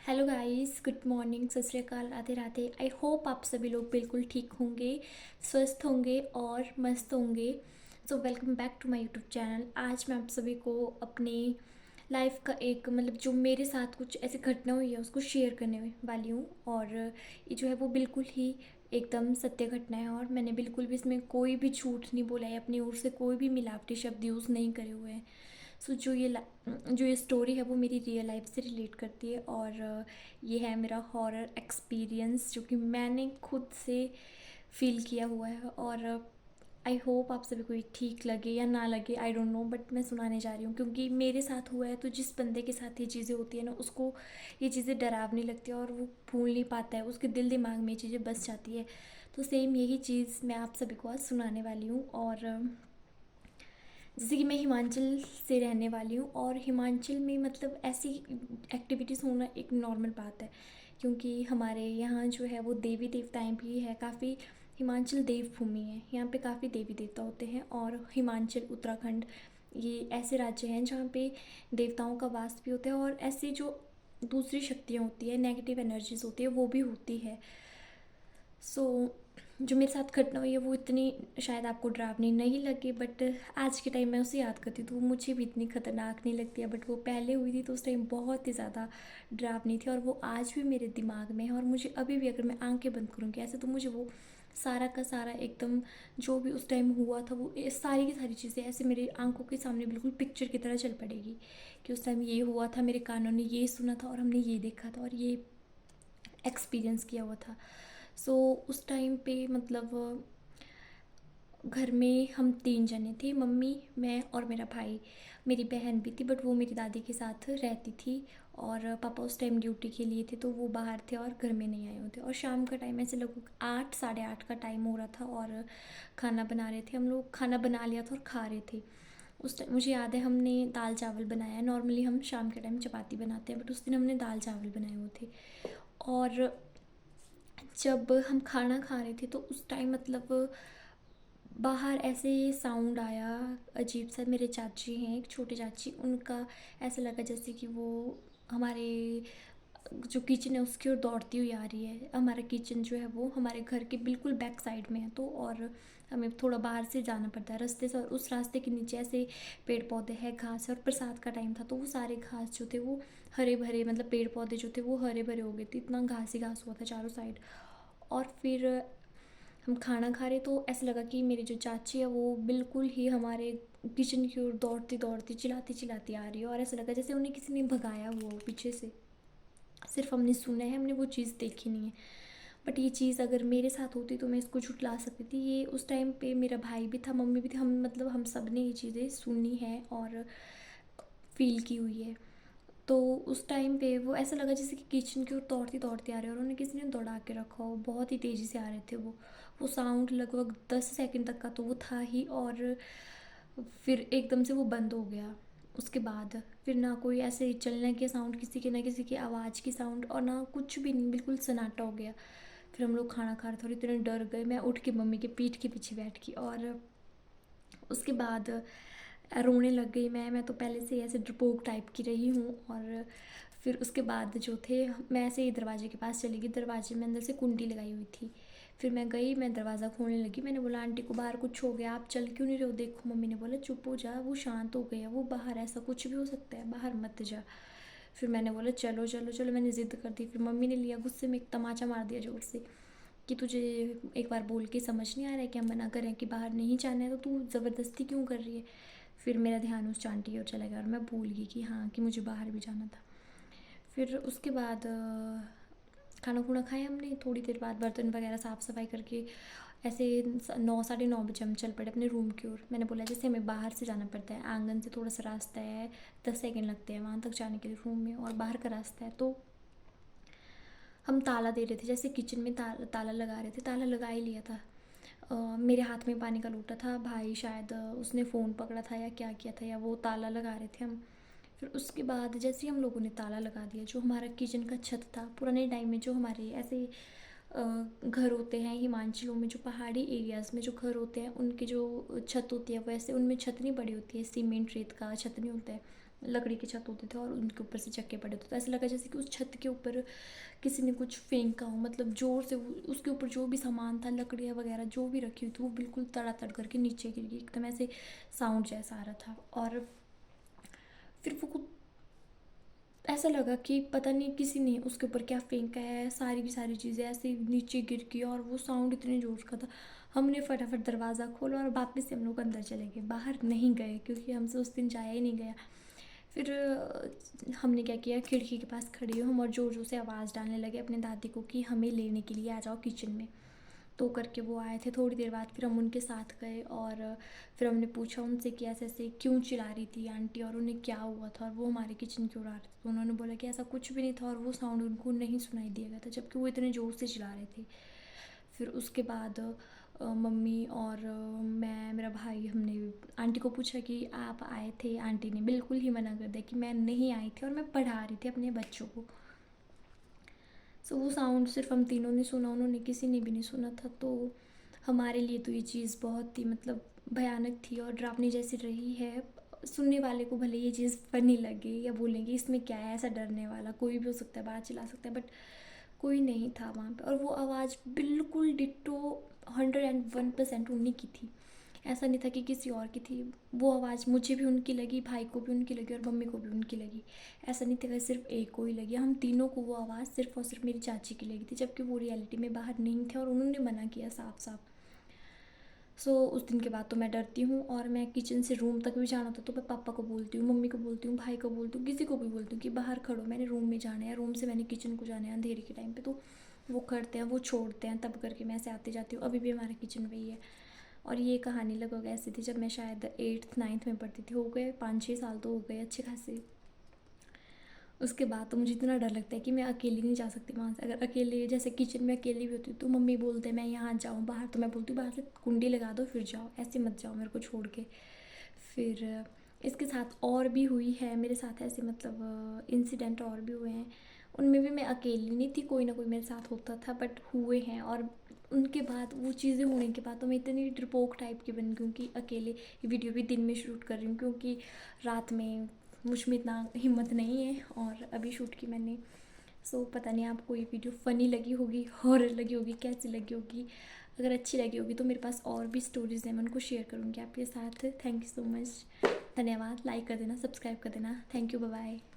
Hello guys, good morning, सत श्री अकाल, Radhe Radhe. I hope आप सभी लोग बिल्कुल ठीक होंगे, स्वस्थ होंगे और मस्त होंगे। So welcome back to my YouTube channel. आज मैं आप सभी को अपनी लाइफ का एक जो मेरे साथ कुछ ऐसी घटना हुई है उसको शेयर करने वाली हूँ। और ये जो है वो बिल्कुल ही एकदम सत्य घटना है और मैंने बिल्कुल भी इसमें कोई भी झूठ नहीं बोला है, अपनी ओर से कोई भी मिलावटी शब्द यूज़ नहीं करे हुए हैं। सो जो ये स्टोरी है वो मेरी रियल लाइफ से रिलेट करती है और ये है मेरा हॉरर एक्सपीरियंस जो कि मैंने खुद से फील किया हुआ है। और आई होप आप सभी को ये ठीक लगे या ना लगे, आई डोंट नो, बट मैं सुनाने जा रही हूँ क्योंकि मेरे साथ हुआ है। तो जिस बंदे के साथ ये चीज़ें होती है ना, उसको ये चीज़ें डरावनी लगती है और वो भूल नहीं पाता है, उसके दिल दिमाग में ये चीज़ें बस जाती है। तो सेम यही चीज़ मैं आप सभी को आज सुनाने वाली हूँ। और जैसे कि मैं हिमाचल से रहने वाली हूँ और हिमाचल में ऐसी एक्टिविटीज़ होना एक नॉर्मल बात है क्योंकि हमारे यहाँ जो है वो देवी देवताएं भी है काफ़ी। हिमाचल देवभूमि है, यहाँ पे काफ़ी देवी देवता होते हैं। और हिमाचल, उत्तराखंड, ये ऐसे राज्य हैं जहाँ पे देवताओं का वास भी होता है और ऐसी जो दूसरी शक्तियाँ होती है, नेगेटिव एनर्जीज होती है, वो भी होती है। सो जो मेरे साथ घटना हुई है वो इतनी शायद आपको डरावनी नहीं लगी, बट आज के टाइम में उसे याद करती हूँ तो वो मुझे भी इतनी ख़तरनाक नहीं लगती है। बट वो पहले हुई थी तो उस टाइम बहुत ही ज़्यादा डरावनी थी और वो आज भी मेरे दिमाग में है। और मुझे अभी भी अगर मैं आंखें बंद करूँगी ऐसे तो मुझे वो सारा का सारा एकदम जो भी उस टाइम हुआ था वो सारी की सारी चीज़ें ऐसे मेरी आंखों के सामने बिल्कुल पिक्चर की तरह चल पड़ेगी कि उस टाइम ये हुआ था, मेरे कानों ने ये सुना था और हमने ये देखा था और ये एक्सपीरियंस किया हुआ था। सो उस टाइम पे घर में हम 3 जने थे, मम्मी, मैं और मेरा भाई। मेरी बहन भी थी बट वो मेरी दादी के साथ रहती थी। और पापा उस टाइम ड्यूटी के लिए थे तो वो बाहर थे और घर में नहीं आए होते। और शाम का टाइम ऐसे लगभग 8 साढ़े 8 का टाइम हो रहा था और खाना बना रहे थे हम लोग। खाना बना लिया था और खा रहे थे। उस टाइम मुझे याद है हमने दाल चावल बनाया। नॉर्मली हम शाम के टाइम चपाती बनाते हैं बट उस दिन हमने दाल चावल बनाए हुए थे। और जब हम खाना खा रहे थे तो उस टाइम बाहर ऐसे साउंड आया अजीब सा। मेरे चाची हैं, एक छोटे चाची, उनका ऐसा लगा जैसे कि वो हमारे जो किचन है उसकी ओर दौड़ती हुई आ रही है। हमारा किचन जो है वो हमारे घर के बिल्कुल बैक साइड में है तो और हमें थोड़ा बाहर से जाना पड़ता है रास्ते से। और उस रास्ते के नीचे ऐसे पेड़ पौधे हैं, घास है और बरसात का टाइम था तो वो सारे घास जो थे वो हरे भरे, पेड़ पौधे जो थे वो हरे भरे हो गए थे, इतना घास ही घास हुआ था चारों साइड। और फिर हम खाना खा रहे तो ऐसा लगा कि मेरी जो चाची है वो बिल्कुल ही हमारे किचन की ओर दौड़ती दौड़ती चिल्लाती चिल्लाती आ रही है। और ऐसा लगा जैसे उन्हें किसी ने भगाया हुआ हो पीछे से। सिर्फ हमने सुना है, हमने वो चीज़ देखी नहीं है। बट ये चीज़ अगर मेरे साथ होती तो मैं इसको झुठला सकती थी। ये उस टाइम पे मेरा भाई भी था, मम्मी भी थी, हम सब ने ये चीज़ें सुनी है और फील की हुई है। तो उस टाइम पे वो ऐसा लगा जैसे कि किचन की ओर दौड़ती दौड़ती आ रहे हैं और उन्हें किसी ने दौड़ा के रखा हो। बहुत ही तेज़ी से आ रहे थे वो साउंड लगभग 10 सेकंड तक का तो वो था ही। और फिर एकदम से वो बंद हो गया। उसके बाद फिर ना कोई ऐसे चलने के साउंड, किसी के ना किसी की आवाज़ की साउंड और ना कुछ भी नहीं, बिल्कुल सन्नाटा हो गया। फिर हम लोग खाना खा रहे थे और इतने डर गए, मैं उठ के मम्मी के पीठ के पीछे बैठ गई। और उसके बाद रोने लग गई मैं तो पहले से ऐसे डरपोक टाइप की रही हूँ। और फिर उसके बाद जो थे, मैं ऐसे ही दरवाजे के पास चली गई। दरवाजे में अंदर से कुंडी लगाई हुई थी। फिर मैं गई, मैं दरवाज़ा खोलने लगी। मैंने बोला आंटी को बाहर कुछ हो गया, आप चल क्यों नहीं रहे हो, देखो। मम्मी ने बोला चुप हो जा, वो शांत हो गया, वो बाहर ऐसा कुछ भी हो सकता है, बाहर मत जा। फिर मैंने बोला चलो चलो चलो, मैंने ज़िद्द कर दी। फिर मम्मी ने लिया, गुस्से में एक तमाचा मार दिया ज़ोर से कि तुझे एक बार बोल के समझ नहीं आ रहा है कि हम मना करें कि बाहर नहीं जाना है तो तू ज़बरदस्ती क्यों कर रही है। फिर मेरा ध्यान उस आंटी की ओर चला गया और मैं भूल गई कि हाँ, कि मुझे बाहर भी जाना था। फिर उसके बाद खाना खुना खाया हमने। थोड़ी देर बाद बर्तन वगैरह साफ़ सफाई करके ऐसे 9 साढ़े 9 बजे हम चल पड़े अपने रूम की ओर। मैंने बोला जैसे हमें बाहर से जाना पड़ता है, आंगन से थोड़ा सा रास्ता है, 10 सेकंड लगते हैं वहाँ तक जाने के लिए रूम में, और बाहर का रास्ता है। तो हम ताला दे रहे थे, जैसे किचन में ताला लगा रहे थे, ताला लगा ही लिया था। मेरे हाथ में पानी का लोटा था, भाई शायद उसने फ़ोन पकड़ा था या क्या किया था, या वो ताला लगा रहे थे हम। फिर उसके बाद जैसे ही हम लोगों ने ताला लगा दिया, जो हमारा किचन का छत था, पुराने टाइम में जो हमारे ऐसे घर होते हैं हिमाचलों में, जो पहाड़ी एरियाज़ में जो घर होते हैं उनकी जो छत होती है वैसे उनमें छत नहीं बड़ी होती है, सीमेंट रेत का छत नहीं होता है, लकड़ी के छत होते थे और उनके ऊपर से चक्के पड़े होते, तो ऐसा लगा जैसे कि उस छत के ऊपर किसी ने कुछ फेंका हो, मतलब ज़ोर से उसके ऊपर जो भी सामान था, लकड़ियाँ वगैरह जो भी रखी हुई थी, वो बिल्कुल तड़ातड़ करके नीचे गिर गई, एकदम ऐसे साउंड जैसा आ रहा था। और फिर वो ऐसा लगा कि पता नहीं किसी ने उसके ऊपर क्या फेंका है, सारी की सारी चीज़ें ऐसे नीचे गिर गई और वो साउंड इतने ज़ोर का था। हमने फटाफट दरवाज़ा खोला और वापस से हम लोग अंदर चले गए, बाहर नहीं गए क्योंकि हमसे उस दिन जाया ही नहीं गया। फिर हमने क्या किया, खिड़की के पास खड़े हो हम और ज़ोर ज़ोर से आवाज़ डालने लगे अपने दादी को कि हमें लेने के लिए आ जाओ किचन में। तो करके वो आए थे, थोड़ी देर बाद फिर हम उनके साथ गए और फिर हमने पूछा उनसे कि ऐसे ऐसे क्यों चिल्ला रही थी आंटी और उन्हें क्या हुआ था और वो हमारे किचन क्यों आ रहे थे। तो उन्होंने बोला कि ऐसा कुछ भी नहीं था और वो साउंड उनको नहीं सुनाई दिया गया था, जबकि वो इतने ज़ोर से चिल्ला रहे थे। फिर उसके बाद मम्मी और मैं, मेरा भाई, हमने आंटी को पूछा कि आप आए थे। आंटी ने बिल्कुल ही मना कर दिया कि मैं नहीं आई थी और मैं पढ़ा रही थी अपने बच्चों को। सो वो साउंड सिर्फ हम तीनों ने सुना, उन्होंने किसी ने भी नहीं सुना था। तो हमारे लिए तो ये चीज़ बहुत ही मतलब भयानक थी और डरावनी जैसी रही है। सुनने वाले को भले ये चीज़ फनी लगे या बोलेंगे इसमें क्या है ऐसा डरने वाला, कोई भी हो सकता है, बाहर चिल्ला सकता है, बट कोई नहीं था वहाँ पे। और वो आवाज़ बिल्कुल डिट्टो 101% उन्हीं की थी, ऐसा नहीं था कि किसी और की थी। वो आवाज़ मुझे भी उनकी लगी, भाई को भी उनकी लगी और मम्मी को भी उनकी लगी। ऐसा नहीं था कि सिर्फ एक को ही लगी, हम तीनों को वो आवाज़ सिर्फ और सिर्फ मेरी चाची की लगी थी, जबकि वो रियलिटी में बाहर नहीं थे और उन्होंने मना किया साफ साफ। उस दिन के बाद तो मैं डरती हूँ और मैं किचन से रूम तक भी जाना होता तो मैं पापा को बोलती हूँ, मम्मी को बोलती हूँ, भाई को बोलती हूँ, किसी को भी बोलती हूँ कि बाहर खड़ो, मैंने रूम में जाना है, रूम से मैंने किचन को जाना है अंधेरे के टाइम पे। तो वो करते हैं, वो छोड़ते हैं, तब करके मैं ऐसे आती जाती हूँ। अभी भी हमारा किचन वही है। और ये कहानी लगभग ऐसी थी जब मैं शायद 8th 9th में पढ़ती थी, हो गए 5 6 साल तो हो गए अच्छे खासे। उसके बाद तो मुझे इतना डर लगता है कि मैं अकेली नहीं जा सकती वहाँ से। अगर अकेले जैसे किचन में अकेली भी होती हूँ तो मम्मी बोलते हैं मैं यहाँ जाऊँ बाहर, तो मैं बोलती हूँ बाहर से कुंडी लगा दो फिर जाओ, ऐसे मत जाओ मेरे को छोड़ के। फिर इसके साथ और भी हुई है मेरे साथ ऐसे मतलब इंसिडेंट और भी हुए हैं, उनमें भी मैं अकेली नहीं थी, कोई ना कोई मेरे साथ होता था, बट हुए हैं। और उनके बाद वो चीज़ें होने के बाद तो मैं इतनी डरपोक टाइप की बन गई हूँ कि अकेले वीडियो भी दिन में शूट कर रही हूँ क्योंकि रात में मुझ में इतना हिम्मत नहीं है। और अभी शूट की मैंने। पता नहीं आपको ये वीडियो फ़नी लगी होगी, हॉरर लगी होगी, कैसी लगी होगी। अगर अच्छी लगी होगी तो मेरे पास और भी स्टोरीज़ हैं, मैं उनको शेयर करूँगी आपके साथ। थैंक यू सो मच, धन्यवाद। लाइक कर देना, सब्सक्राइब कर देना। Thank you, bye bye.